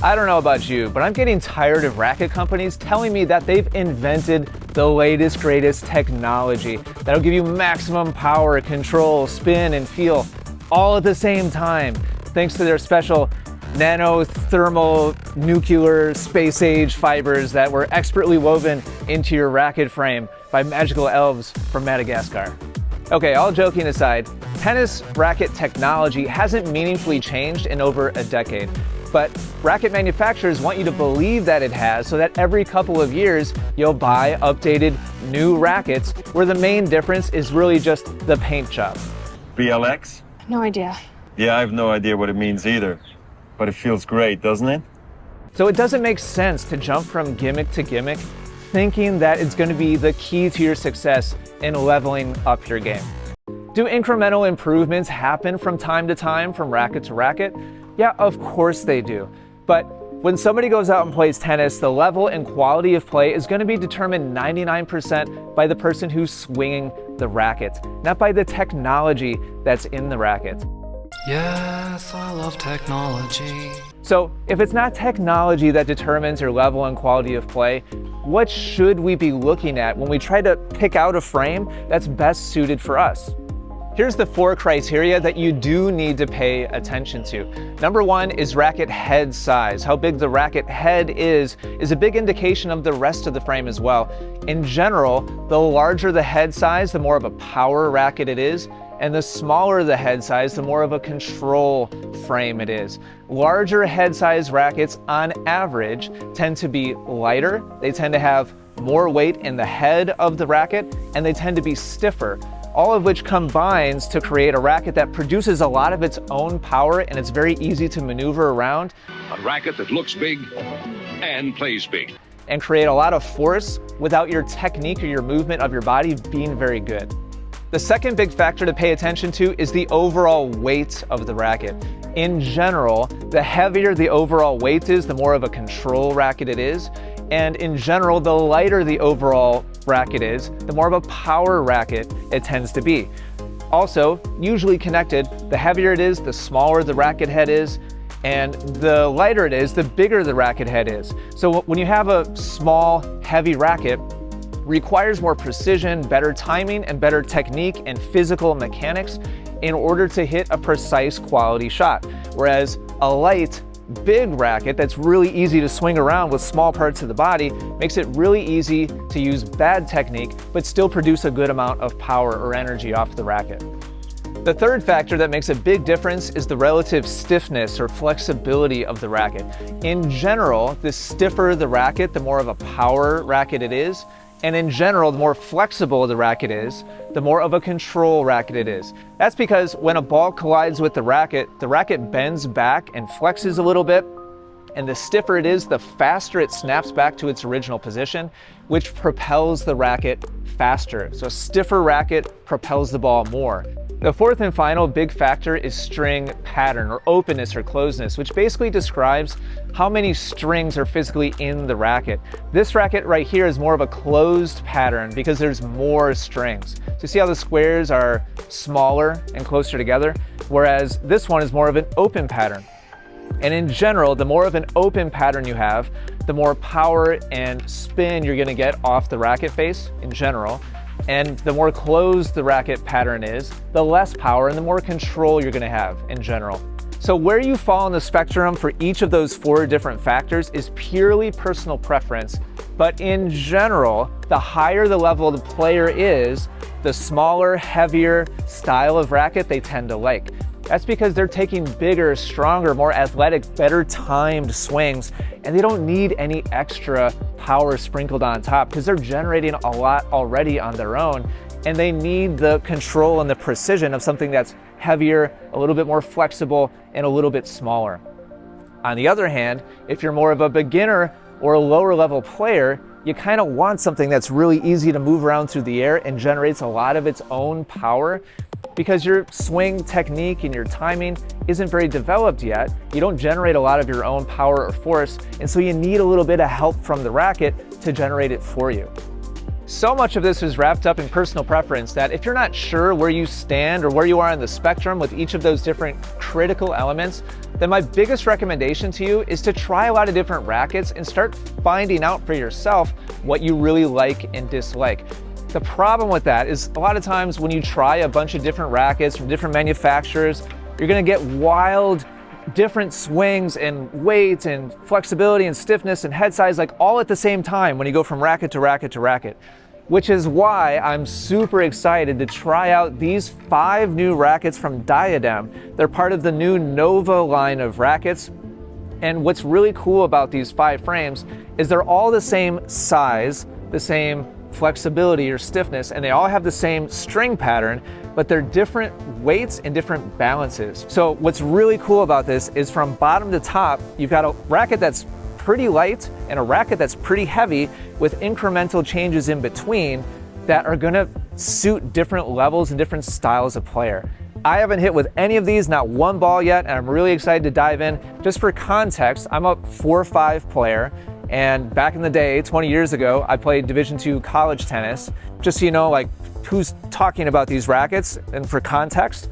I don't know about you, but I'm getting tired of racket companies telling me that they've invented the latest, greatest technology that'll give you maximum power, control, spin, and feel all at the same time, thanks to their special nano-thermal nuclear space-age fibers that were expertly woven into your racket frame by magical elves from Madagascar. Okay, all joking aside, tennis racket technology hasn't meaningfully changed in over a decade. But racket manufacturers want you to believe that it has, so that every couple of years you'll buy updated new rackets where the main difference is really just the paint job. BLX? No idea. Yeah, I have no idea what it means either. But it feels great, doesn't it? So it doesn't make sense to jump from gimmick to gimmick thinking that it's going to be the key to your success in leveling up your game. Do incremental improvements happen from time to time from racket to racket? Yeah, of course they do. But when somebody goes out and plays tennis, the level and quality of play is going to be determined 99% by the person who's swinging the racket, not by the technology that's in the racket. Yes, I love technology. So if it's not technology that determines your level and quality of play, what should we be looking at when we try to pick out a frame that's best suited for us? Here's the 4 criteria that you do need to pay attention to. Number 1 is racket head size. How big the racket head is a big indication of the rest of the frame as well. In general, the larger the head size, the more of a power racket it is, and the smaller the head size, the more of a control frame it is. Larger head size rackets, on average, tend to be lighter, they tend to have more weight in the head of the racket, and they tend to be stiffer. All of which combines to create a racket that produces a lot of its own power, and it's very easy to maneuver around. A racket that looks big and plays big. And create a lot of force without your technique or your movement of your body being very good. The second big factor to pay attention to is the overall weight of the racket. In general, the heavier the overall weight is, the more of a control racket it is. And in general, the lighter the overall racket is, the more of a power racket it tends to be. Also, usually connected, the heavier it is, the smaller the racket head is, and the lighter it is, the bigger the racket head is. So when you have a small, heavy racket, requires more precision, better timing, and better technique and physical mechanics in order to hit a precise quality shot. Whereas a light, big racket that's really easy to swing around with small parts of the body makes it really easy to use bad technique but still produce a good amount of power or energy off the racket. The third factor that makes a big difference is the relative stiffness or flexibility of the racket. In general, the stiffer the racket, the more of a power racket it is. And in general, the more flexible the racket is, the more of a control racket it is. That's because when a ball collides with the racket bends back and flexes a little bit, and the stiffer it is, the faster it snaps back to its original position, which propels the racket faster. So a stiffer racket propels the ball more. The fourth and final big factor is string pattern, or openness or closeness, which basically describes how many strings are physically in the racket. This racket right here is more of a closed pattern because there's more strings. So you see how the squares are smaller and closer together, whereas this one is more of an open pattern. And in general, the more of an open pattern you have, the more power and spin you're going to get off the racket face in general. And the more closed the racket pattern is, the less power and the more control you're going to have in general. So where you fall on the spectrum for each of those 4 different factors is purely personal preference. But in general, the higher the level the player is, the smaller, heavier style of racket they tend to like. That's because they're taking bigger, stronger, more athletic, better timed swings, and they don't need any extra power sprinkled on top because they're generating a lot already on their own, and they need the control and the precision of something that's heavier, a little bit more flexible, and a little bit smaller. On the other hand, if you're more of a beginner or a lower level player, you kind of want something that's really easy to move around through the air and generates a lot of its own power, because your swing technique and your timing isn't very developed yet. You don't generate a lot of your own power or force, and so you need a little bit of help from the racket to generate it for you. So much of this is wrapped up in personal preference that if you're not sure where you stand or where you are on the spectrum with each of those different critical elements, then my biggest recommendation to you is to try a lot of different rackets and start finding out for yourself what you really like and dislike. The problem with that is a lot of times when you try a bunch of different rackets from different manufacturers, you're gonna get wild different swings and weight and flexibility and stiffness and head size, like all at the same time when you go from racket to racket to racket, which is why I'm super excited to try out these 5 new rackets from Diadem. They're part of the new Nova line of rackets. And what's really cool about these 5 frames is they're all the same size, the same flexibility or stiffness, and they all have the same string pattern, but they're different weights and different balances. So what's really cool about this is from bottom to top, you've got a racket that's pretty light and a racket that's pretty heavy with incremental changes in between that are gonna suit different levels and different styles of player. I haven't hit with any of these, not one ball yet, and I'm really excited to dive in. Just for context, I'm a 4-5 player. And back in the day, 20 years ago, I played Division II college tennis. Just so you know, like who's talking about these rackets, and for context,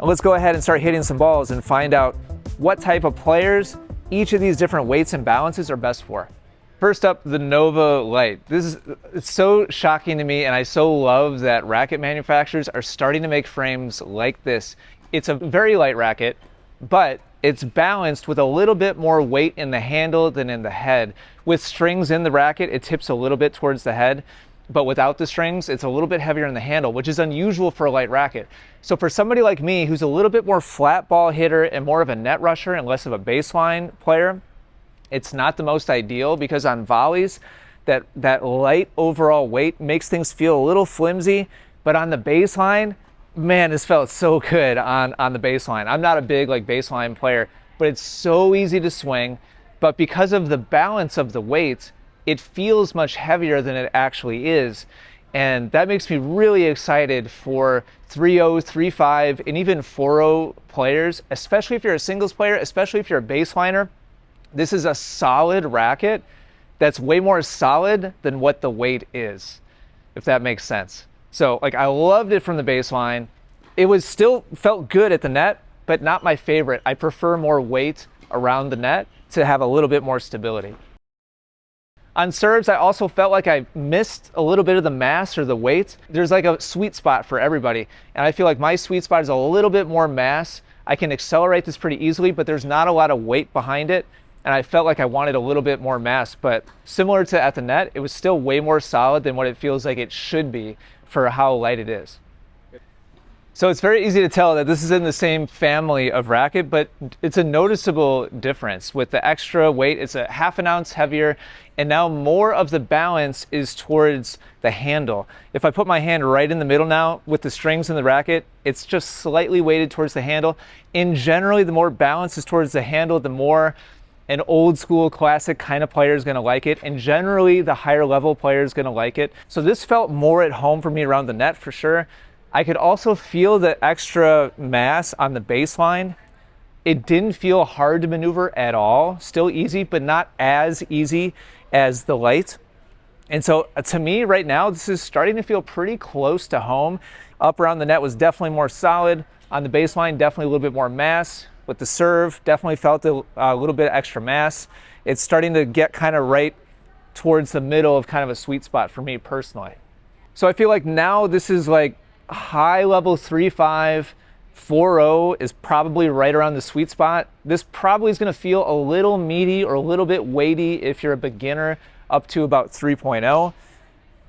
let's go ahead and start hitting some balls and find out what type of players each of these different weights and balances are best for. First up, the Nova Light. It's so shocking to me, and I so love that racket manufacturers are starting to make frames like this. It's a very light racket, but it's balanced with a little bit more weight in the handle than in the head. With strings in the racket, it tips a little bit towards the head, but without the strings, it's a little bit heavier in the handle, which is unusual for a light racket. So for somebody like me who's a little bit more flat ball hitter and more of a net rusher and less of a baseline player, it's not the most ideal because on volleys, that light overall weight makes things feel a little flimsy, but on the baseline, man, this felt so good on the baseline. I'm not a big baseline player, but it's so easy to swing. But because of the balance of the weights, it feels much heavier than it actually is. And that makes me really excited for 3-0, 3-5, and even 4-0 players, especially if you're a singles player, especially if you're a baseliner. This is a solid racket that's way more solid than what the weight is, if that makes sense. So I loved it from the baseline. It was still felt good at the net, but not my favorite. I prefer more weight around the net to have a little bit more stability. On serves, I also felt like I missed a little bit of the mass or the weight. There's a sweet spot for everybody. And I feel like my sweet spot is a little bit more mass. I can accelerate this pretty easily, but there's not a lot of weight behind it. And I felt like I wanted a little bit more mass, but similar to at the net, it was still way more solid than what it feels like it should be for how light it is. So it's very easy to tell that this is in the same family of racket, but it's a noticeable difference. With the extra weight, it's a ½ ounce heavier, and now more of the balance is towards the handle. If I put my hand right in the middle now with the strings in the racket, it's just slightly weighted towards the handle. And generally, the more balance is towards the handle, the more an old school classic kind of player is going to like it, and generally the higher level player is going to like it. So this felt more at home for me around the net for sure. I could also feel the extra mass on the baseline. It didn't feel hard to maneuver at all. Still easy, but not as easy as the light. And so to me right now, this is starting to feel pretty close to home. Up around the net was definitely more solid. On the baseline, definitely a little bit more mass. With the serve, definitely felt a little bit extra mass. It's starting to get kind of right towards the middle of kind of a sweet spot for me personally. So I feel like now this is high level 3-5, 4-0 is probably right around the sweet spot. This probably is going to feel a little meaty or a little bit weighty if you're a beginner up to about 3.0.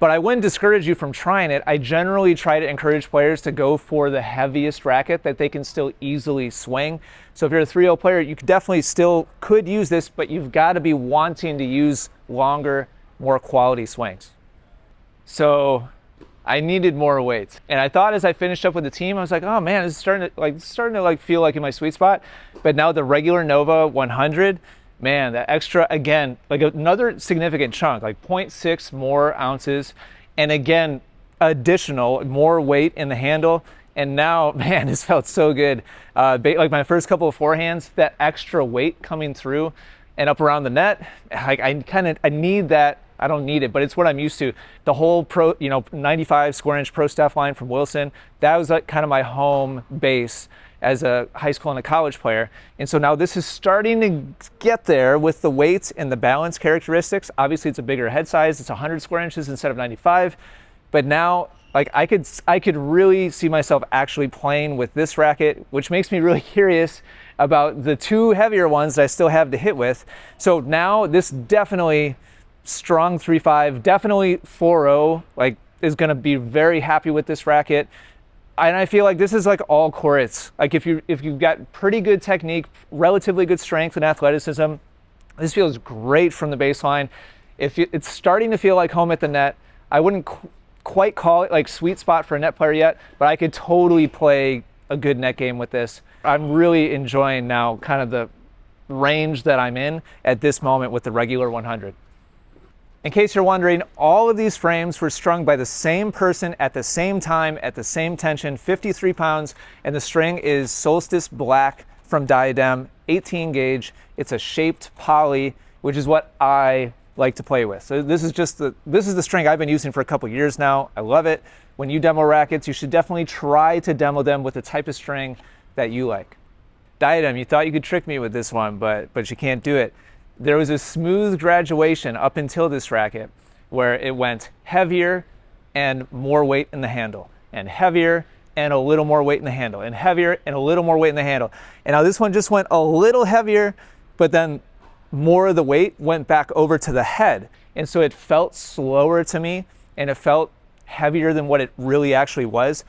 But I wouldn't discourage you from trying it. I generally try to encourage players to go for the heaviest racket that they can still easily swing. So if you're a 3-0 player, you definitely still could use this, but you've got to be wanting to use longer, more quality swings. So I needed more weight. And I thought as I finished up with the team, I was like, oh man, it's starting to feel like in my sweet spot. But now the regular Nova 100, man, that extra, again, another significant chunk, 0.6 more ounces. And again, additional, more weight in the handle. And now, man, this felt so good. My first couple of forehands, that extra weight coming through and up around the net, I need that I don't need it, but it's what I'm used to. The whole 95 square inch pro staff line from Wilson, that was like kind of my home base as a high school and a college player. And so now this is starting to get there with the weights and the balance characteristics. Obviously it's a bigger head size. It's 100 square inches instead of 95. But now like I could really see myself actually playing with this racket, which makes me really curious about the two heavier ones that I still have to hit with. So now this definitely strong 3.5, definitely 4.0, like is gonna be very happy with this racket. And I feel like this is like all courts. Like if you've got pretty good technique, relatively good strength and athleticism, this feels great from the baseline. It's starting to feel like home at the net. I wouldn't quite call it like sweet spot for a net player yet, but I could totally play a good net game with this. I'm really enjoying now kind of the range that I'm in at this moment with the regular 100. In case you're wondering, all of these frames were strung by the same person at the same time, at the same tension, 53 pounds, and the string is Solstice Black from Diadem, 18 gauge. It's a shaped poly, which is what I like to play with. So this is the string I've been using for a couple years now. I love it. When you demo rackets, you should definitely try to demo them with the type of string that you like. Diadem, you thought you could trick me with this one, but you can't do it. There was a smooth graduation up until this racket where it went heavier and more weight in the handle, and heavier and a little more weight in the handle, and heavier and a little more weight in the handle. And now this one just went a little heavier, but then more of the weight went back over to the head. And so it felt slower to me, and it felt heavier than what it really actually was.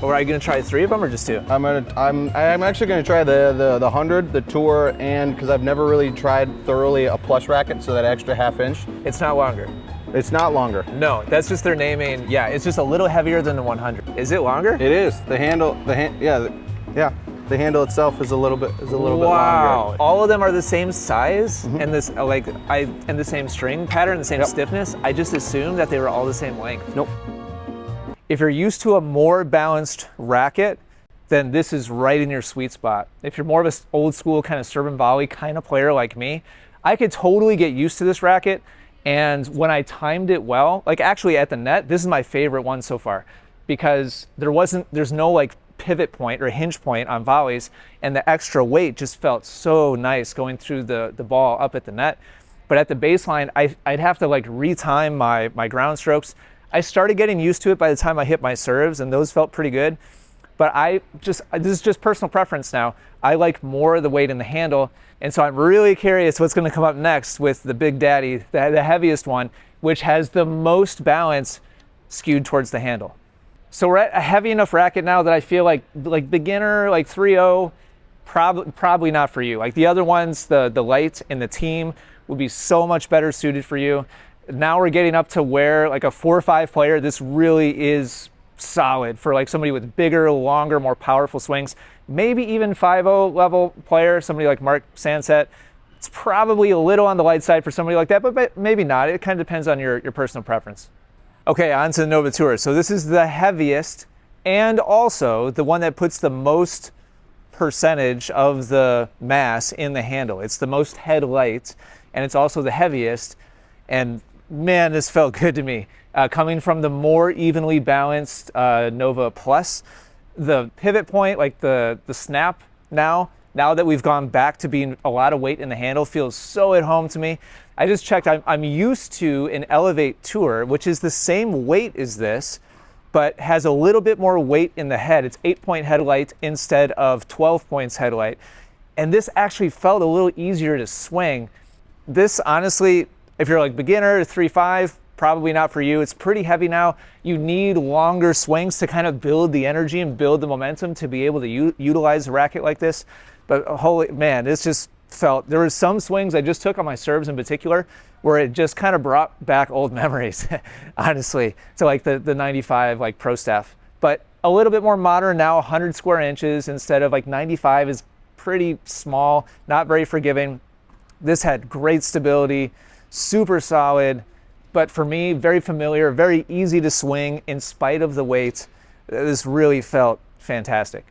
Or are you gonna try 3 of them or just 2? I'm actually gonna try the 100, the Tour, and because I've never really tried thoroughly a plus racket, so that extra half inch. It's not longer. It's not longer. No, that's just their naming. Yeah, it's just a little heavier than the 100. Is it longer? It is. The handle, the handle itself is a little bit longer. Wow. All of them are the same size and this and the same string pattern, the same stiffness. I just assumed that they were all the same length. Nope. If you're used to a more balanced racket, then this is right in your sweet spot. If you're more of an old school kind of serve and volley kind of player like me, I could totally get used to this racket. And when I timed it well, like actually at the net, this is my favorite one so far because there's no like pivot point or hinge point on volleys, and the extra weight just felt so nice going through the ball up at the net. But at the baseline, I'd have to like retime my ground strokes. I started getting used to it by the time I hit my serves, and those felt pretty good. But this is just personal preference now. I like more of the weight in the handle, and so I'm really curious what's going to come up next with the Big Daddy, the heaviest one, which has the most balance skewed towards the handle. So we're at a heavy enough racket now that I feel like beginner, like 3.0, probably not for you. Like the other ones, the light and the team would be so much better suited for you. Now we're getting up to where like a 4-5 player, this really is solid for like somebody with bigger, longer, more powerful swings. Maybe even 5.0 level player, somebody like Mark Sanset. It's probably a little on the light side for somebody like that, but maybe not. It kind of depends on your personal preference. Okay, on to the Nova Tour. So this is the heaviest and also the one that puts the most percentage of the mass in the handle. It's the most head light, and it's also the heaviest. And man, this felt good to me. Coming from the more evenly balanced Nova Plus, the pivot point, like the snap now that we've gone back to being a lot of weight in the handle, feels so at home to me. I just checked, I'm used to an Elevate Tour, which is the same weight as this, but has a little bit more weight in the head. It's 8-point headlight instead of 12 points headlight. And this actually felt a little easier to swing. This honestly, if you're like beginner, 3.5, probably not for you. It's pretty heavy now. You need longer swings to kind of build the energy and build the momentum to be able to utilize a racket like this. But holy man, this just felt, there were some swings I just took on my serves in particular where it just kind of brought back old memories, honestly, to like the 95 like pro staff. But a little bit more modern now, 100 square inches instead of like 95 is pretty small, not very forgiving. This had great stability, super solid, but for me, very familiar, very easy to swing in spite of the weight. This really felt fantastic.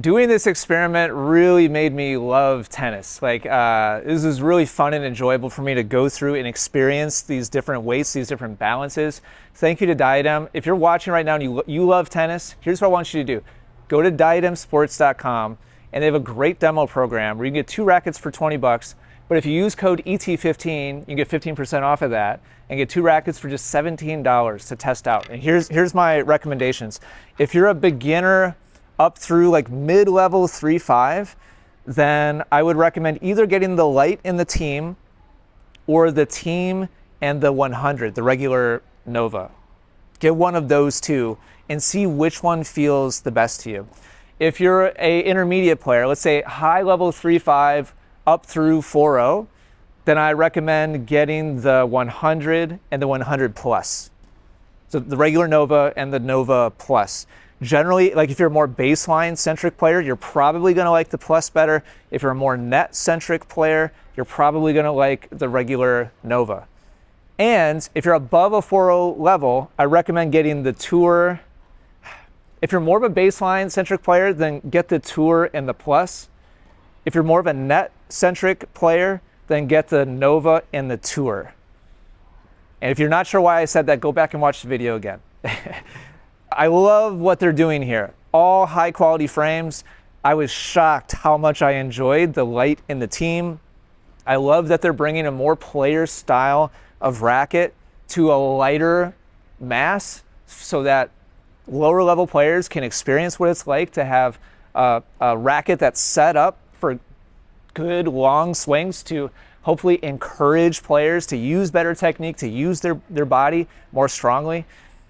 Doing this experiment really made me love tennis. Like, this is really fun and enjoyable for me to go through and experience these different weights, these different balances. Thank you to Diadem. If you're watching right now and you love tennis, here's what I want you to do. Go to diademsports.com, and they have a great demo program where you can get 2 rackets for 20 bucks. But if you use code ET15, you can get 15% off of that and get 2 rackets for just $17 to test out. And here's my recommendations. If you're a beginner up through like mid-level 3-5, then I would recommend either getting the light in the team or the team and the 100, the regular Nova. Get one of those two and see which one feels the best to you. If you're a intermediate player, let's say high level 3-5 up through 4-0, then I recommend getting the 100 and the 100 plus. So the regular Nova and the Nova Plus. Generally, like if you're a more baseline centric player, you're probably going to like the Plus better. If you're a more net centric player, you're probably going to like the regular Nova. And if you're above a 4-0 level, I recommend getting the Tour. If you're more of a baseline centric player, then get the Tour and the Plus. If you're more of a net centric player, then get the Nova and the Tour. And if you're not sure why I said that, go back and watch the video again. I love what they're doing here. All high quality frames. I was shocked how much I enjoyed the light in the team. I love that they're bringing a more player style of racket to a lighter mass so that lower level players can experience what it's like to have a racket that's set up for good long swings to hopefully encourage players to use better technique, to use their body more strongly.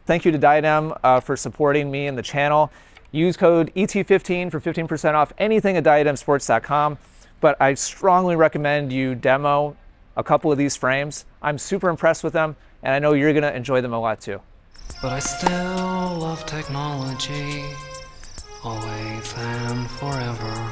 Thank you to Diadem for supporting me and the channel. Use code ET15 for 15% off anything at diademsports.com. But I strongly recommend you demo a couple of these frames. I'm super impressed with them, and I know you're going to enjoy them a lot too. But I still love technology, always and forever.